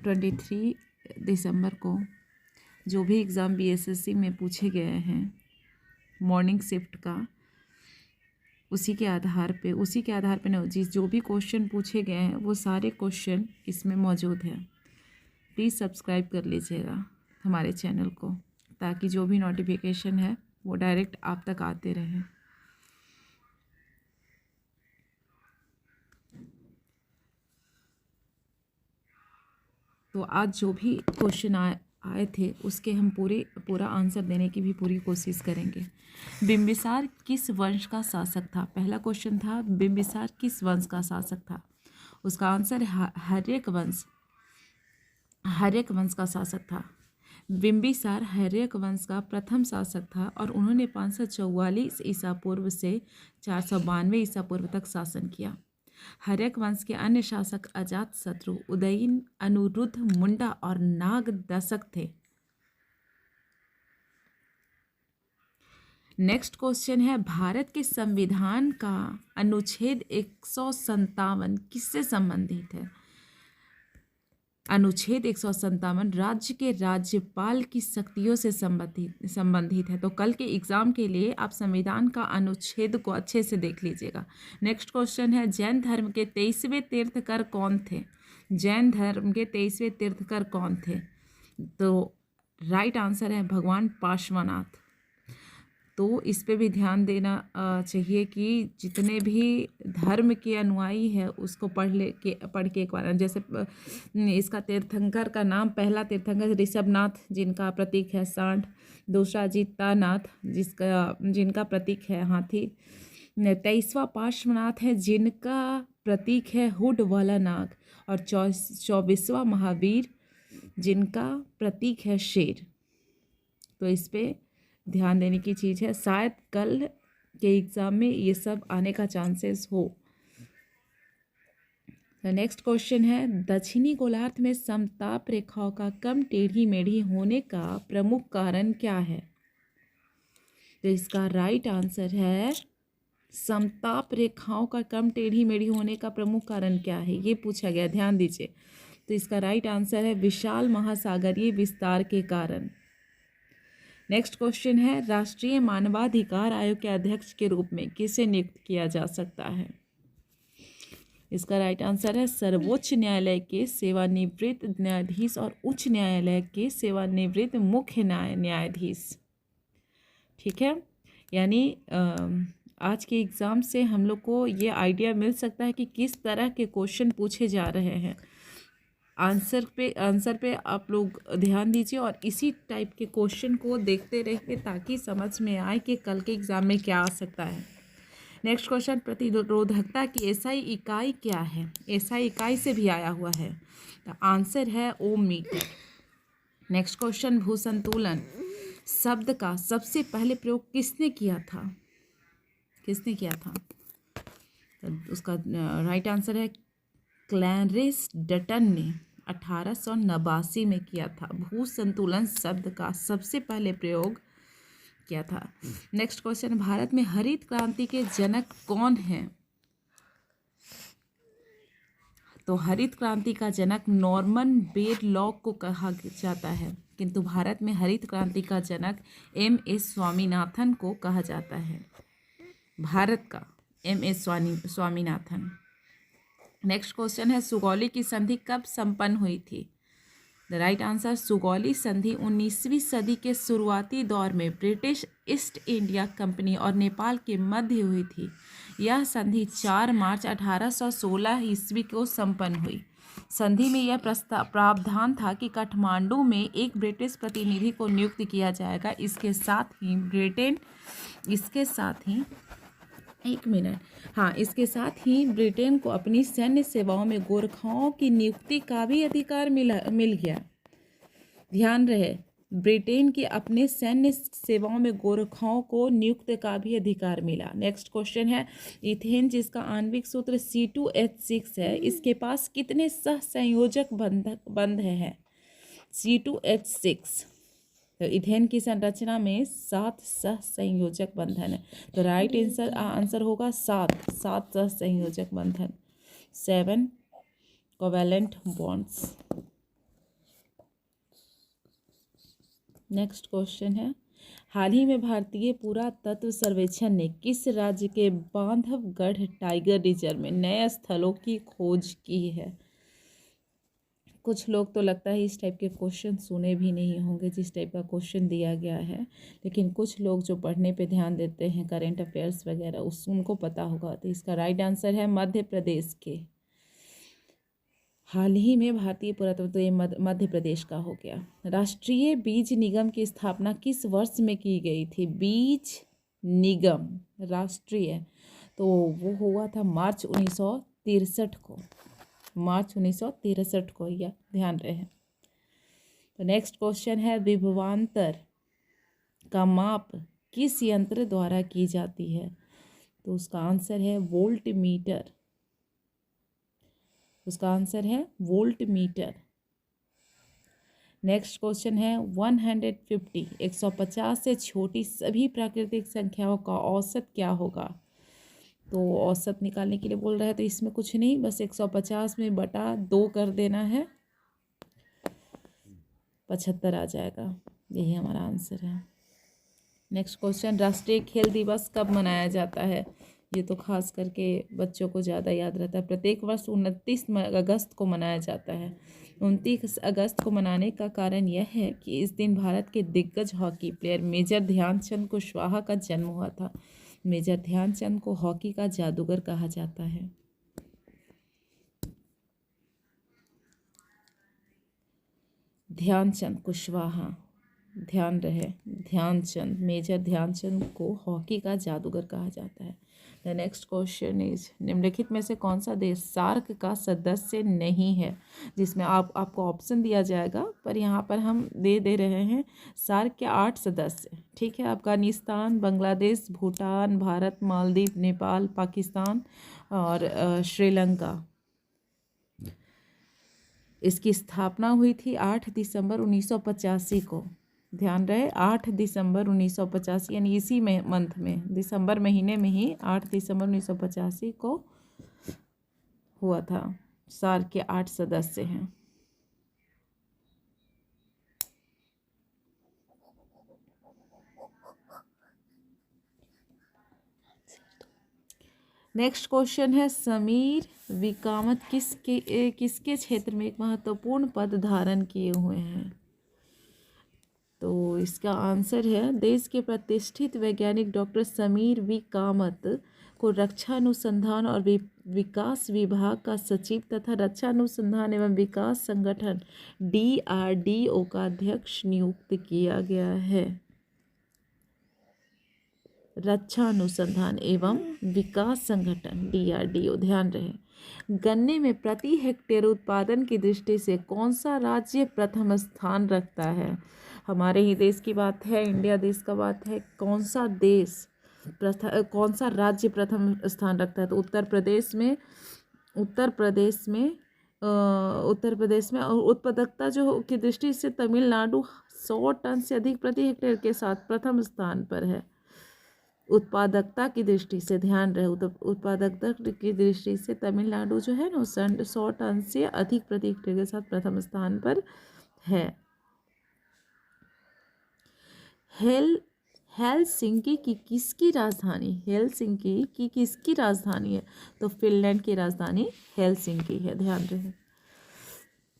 23 दिसंबर को जो भी एग्ज़ाम बीएसएससी में पूछे गए हैं मॉर्निंग शिफ्ट का, उसी के आधार पे ना जो भी क्वेश्चन पूछे गए हैं वो सारे क्वेश्चन इसमें मौजूद हैं। प्लीज़ सब्सक्राइब कर लीजिएगा हमारे चैनल को, ताकि जो भी नोटिफिकेशन है वो डायरेक्ट आप तक आते रहें। तो आज जो भी क्वेश्चन आए थे उसके हम पूरा आंसर देने की भी पूरी कोशिश करेंगे। बिंबिसार किस वंश का शासक था? पहला क्वेश्चन था बिंबिसार किस वंश का शासक था। उसका आंसर हर्यक वंश का शासक था। बिंबिसार हर्यक वंश का प्रथम शासक था और उन्होंने 544 ईसा पूर्व से 492 ईसा पूर्व तक शासन किया। हर्यक वंश के अन्य शासक अजातशत्रु, उदयन, अनुरुद्ध, मुंडा और नाग दशक थे। नेक्स्ट क्वेश्चन है भारत के संविधान का अनुच्छेद 157 किससे संबंधित है? अनुच्छेद 157 राज्य के राज्यपाल की शक्तियों से संबंधित है। तो कल के एग्जाम के लिए आप संविधान का अनुच्छेद को अच्छे से देख लीजिएगा। नेक्स्ट क्वेश्चन है जैन धर्म के 23वें तीर्थकर कौन थे? जैन धर्म के 23वें तीर्थकर कौन थे? तो राइट आंसर है भगवान पार्श्वनाथ। तो इस पे भी ध्यान देना चाहिए कि जितने भी धर्म के अनुयायी है उसको पढ़ के एक बार, जैसे इसका तीर्थंकर का नाम, पहला तीर्थंकर ऋषभनाथ जिनका प्रतीक है सांड, दूसरा अजितानाथ जिनका प्रतीक है हाथी, 23वां पार्श्वनाथ है जिनका प्रतीक है हुड वाला नाग, और 24वां महावीर जिनका प्रतीक है शेर। तो इस पे ध्यान देने की चीज़ है, शायद कल के एग्ज़ाम में ये सब आने का चांसेस हो। नेक्स्ट क्वेश्चन है दक्षिणी गोलार्ध में समताप रेखाओं का कम टेढ़ी मेढ़ी होने का प्रमुख कारण क्या है? तो इसका राइट आंसर है समताप रेखाओं का कम टेढ़ी मेढ़ी होने का प्रमुख कारण क्या है, ये पूछा गया, ध्यान दीजिए। तो इसका राइट आंसर है विशाल महासागरीय विस्तार के कारण। नेक्स्ट क्वेश्चन है राष्ट्रीय मानवाधिकार आयोग के अध्यक्ष के रूप में किसे नियुक्त किया जा सकता है? इसका राइट आंसर है सर्वोच्च न्यायालय के सेवानिवृत्त न्यायाधीश और उच्च न्यायालय के सेवानिवृत्त मुख्य न्यायाधीश। ठीक है, यानी आज के एग्ज़ाम से हम लोग को ये आइडिया मिल सकता है कि किस तरह के क्वेश्चन पूछे जा रहे हैं। आंसर पे आप लोग ध्यान दीजिए और इसी टाइप के क्वेश्चन को देखते रहिए ताकि समझ में आए कि कल के एग्ज़ाम में क्या आ सकता है। नेक्स्ट क्वेश्चन प्रतिरोधकता की एसआई इकाई क्या है? एसआई इकाई से भी आया हुआ है, तो आंसर है ओम मीटर। नेक्स्ट क्वेश्चन भूसंतुलन शब्द का सबसे पहले प्रयोग किसने किया था? तो उसका राइट आंसर है क्लैरिस डटन ने 1889 में किया था। भूसंतुलन शब्द का सबसे पहले प्रयोग किया था। नेक्स्ट क्वेश्चन भारत में हरित क्रांति के जनक कौन हैं? तो हरित क्रांति का जनक नॉर्मन बोरलॉग को कहा जाता है, किंतु भारत में हरित क्रांति का जनक एम.एस. स्वामीनाथन को कहा जाता है। भारत का एम.एस. स्वामीनाथन। नेक्स्ट क्वेश्चन है सुगौली की संधि कब संपन्न हुई थी? द राइट आंसर सुगौली संधि 19वीं सदी के शुरुआती दौर में ब्रिटिश ईस्ट इंडिया कंपनी और नेपाल के मध्य हुई थी। यह संधि 4 मार्च 1816 ईस्वी को संपन्न हुई। संधि में यह प्रावधान था कि काठमांडू में एक ब्रिटिश प्रतिनिधि को नियुक्त किया जाएगा। इसके साथ ही ब्रिटेन को अपनी सैन्य सेवाओं में गोरखाओं की नियुक्ति का भी अधिकार मिल गया। ध्यान रहे, ब्रिटेन की अपने सैन्य सेवाओं में गोरखाओं को नियुक्त का भी अधिकार मिला। नेक्स्ट क्वेश्चन है इथेन जिसका आणविक सूत्र C2H6 है, इसके पास कितने सहसंयोजक बंध हैं? C2H6। तो इथेन की संरचना में 7 सहसंयोजक बंधन है। तो राइट आंसर होगा 7 सहसंयोजक बंधन, 7 कोवैलेंट बॉन्ड्स। नेक्स्ट क्वेश्चन है, हाल ही में भारतीय पुरातत्व सर्वेक्षण ने किस राज्य के बांधवगढ़ टाइगर रिजर्व में नए स्थलों की खोज की है? कुछ लोग तो लगता है इस टाइप के क्वेश्चन सुने भी नहीं होंगे जिस टाइप का क्वेश्चन दिया गया है, लेकिन कुछ लोग जो पढ़ने पे ध्यान देते हैं करंट अफेयर्स वगैरह उनको पता होगा। तो इसका राइट आंसर है मध्य प्रदेश के। हाल ही में भारतीय पुरातत्व, तो ये मध्य प्रदेश का हो गया। राष्ट्रीय बीज निगम की स्थापना किस वर्ष में की गई थी? बीज निगम राष्ट्रीय, तो वो हुआ था मार्च 1963 को, मार्च 1963 को, यह ध्यान रहे। तो नेक्स्ट क्वेश्चन है, विभवांतर का माप किस यंत्र द्वारा की जाती है? तो उसका आंसर है वोल्ट मीटर। उसका आंसर है वोल्ट मीटर। नेक्स्ट क्वेश्चन है 150 150 से छोटी सभी प्राकृतिक संख्याओं का औसत क्या होगा? तो औसत निकालने के लिए बोल रहा है, तो इसमें कुछ नहीं, बस 150 में बटा 2 कर देना है, 75 आ जाएगा। यही हमारा आंसर है। नेक्स्ट क्वेश्चन, राष्ट्रीय खेल दिवस कब मनाया जाता है? ये तो खास करके बच्चों को ज़्यादा याद रहता है। प्रत्येक वर्ष 29 अगस्त को मनाया जाता है। 29 अगस्त को मनाने का कारण यह है कि इस दिन भारत के दिग्गज hockey player major Dhyanchand Kushwaha का जन्म हुआ था। मेजर ध्यानचंद को हॉकी का जादूगर कहा जाता है। ध्यानचंद कुशवाहा, ध्यान रहे, ध्यानचंद, मेजर ध्यानचंद को हॉकी का जादूगर कहा जाता है। द नेक्स्ट क्वेश्चन इज, निम्नलिखित में से कौन सा देश सार्क का सदस्य नहीं है? जिसमें आपको ऑप्शन दिया जाएगा, पर यहाँ पर हम दे रहे हैं सार्क के 8 सदस्य। ठीक है, अफगानिस्तान, बांग्लादेश, भूटान, भारत, मालदीव, नेपाल, पाकिस्तान और श्रीलंका। इसकी स्थापना हुई थी 8 दिसंबर 1985 को। ध्यान रहे, 8 दिसंबर 1985, यानी इसी मंथ में, दिसंबर महीने में ही 8 दिसंबर 1985 को हुआ था। सार्क के 8 सदस्य हैं। नेक्स्ट क्वेश्चन है, समीर विकामत किसके क्षेत्र में एक महत्वपूर्ण पद धारण किए हुए हैं? तो इसका आंसर है, देश के प्रतिष्ठित वैज्ञानिक डॉक्टर समीर वी कामत को रक्षा अनुसंधान और विकास विभाग का सचिव तथा रक्षा अनुसंधान एवं विकास संगठन DRDO का अध्यक्ष नियुक्त किया गया है। रक्षा अनुसंधान एवं विकास संगठन DRDO, ध्यान रहे। गन्ने में प्रति हेक्टेयर उत्पादन की दृष्टि से कौन सा राज्य प्रथम स्थान रखता है? हमारे ही देश की बात है, इंडिया देश का बात है। कौन सा राज्य प्रथम स्थान रखता है? तो उत्तर प्रदेश में और उत्पादकता जो की दृष्टि से तमिलनाडु 100 टन से अधिक प्रति हेक्टेयर के साथ प्रथम स्थान पर है। उत्पादकता की दृष्टि से ध्यान रहे, उत्पादकता की दृष्टि से तमिलनाडु जो है ना 100 टन से अधिक प्रति हेक्टेयर के साथ प्रथम स्थान पर है। हेलसिंकी की किसकी राजधानी है? तो फिनलैंड की राजधानी हेलसिंकी है, ध्यान रहे।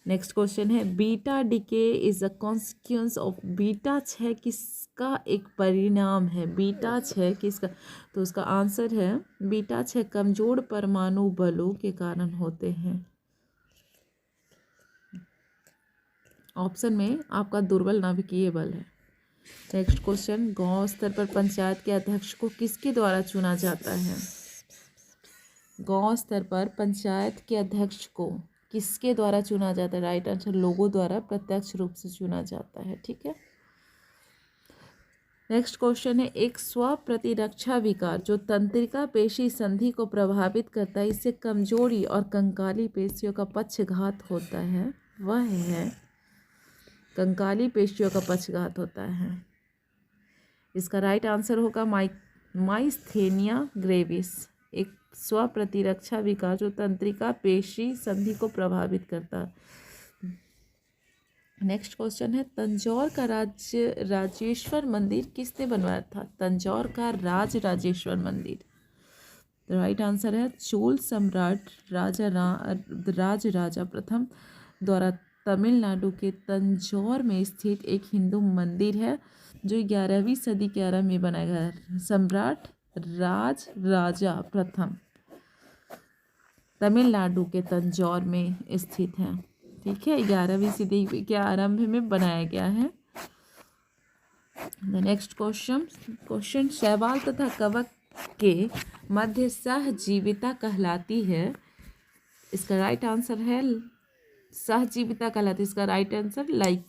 नेक्स्ट क्वेश्चन है, beta decay is a consequence of, beta 6 किसका एक परिणाम है? बीटा 6 किसका? तो उसका आंसर है, बीटा 6 कमजोर परमाणु बलों के कारण होते हैं। ऑप्शन में आपका दुर्बल नाभिकीय बल है। नेक्स्ट क्वेश्चन, गांव स्तर पर पंचायत के अध्यक्ष को किसके द्वारा चुना जाता है? गांव स्तर पर पंचायत के अध्यक्ष को किसके द्वारा चुना जाता है? राइट आंसर, लोगों द्वारा प्रत्यक्ष रूप से चुना जाता है। ठीक है। नेक्स्ट क्वेश्चन है, एक स्व प्रतिरक्षा विकार जो तंत्रिका पेशी संधि को प्रभावित करता है, इससे कमजोरी और कंकाली पेशियों का पक्षघात होता है, वह है कंकाली पेशियों का पक्षघात होता है। इसका राइट आंसर होगा माइस्थेनिया ग्रेविस, एक स्व प्रतिरक्षा विकार जो तंत्रिका पेशी संधि को प्रभावित करता है। नेक्स्ट क्वेश्चन है, तंजौर का राजेश्वर मंदिर किसने बनवाया था? तंजौर का राजेश्वर मंदिर, राइट आंसर है चोल सम्राट राजा प्रथम द्वारा तमिलनाडु के तंजौर में स्थित एक हिंदू मंदिर है जो 11वीं सदी के आरंभ में बनाया गया है। सम्राट राजा प्रथम तमिलनाडु के तंजौर में स्थित है। ठीक है, 11वीं सदी के आरंभ में बनाया गया है। द नेक्स्ट क्वेश्चन शैवाल तथा कवक के मध्य सहजीविता कहलाती है। इसका राइट आंसर है सहजीविता कहलाती है। इसका राइट आंसर लाइक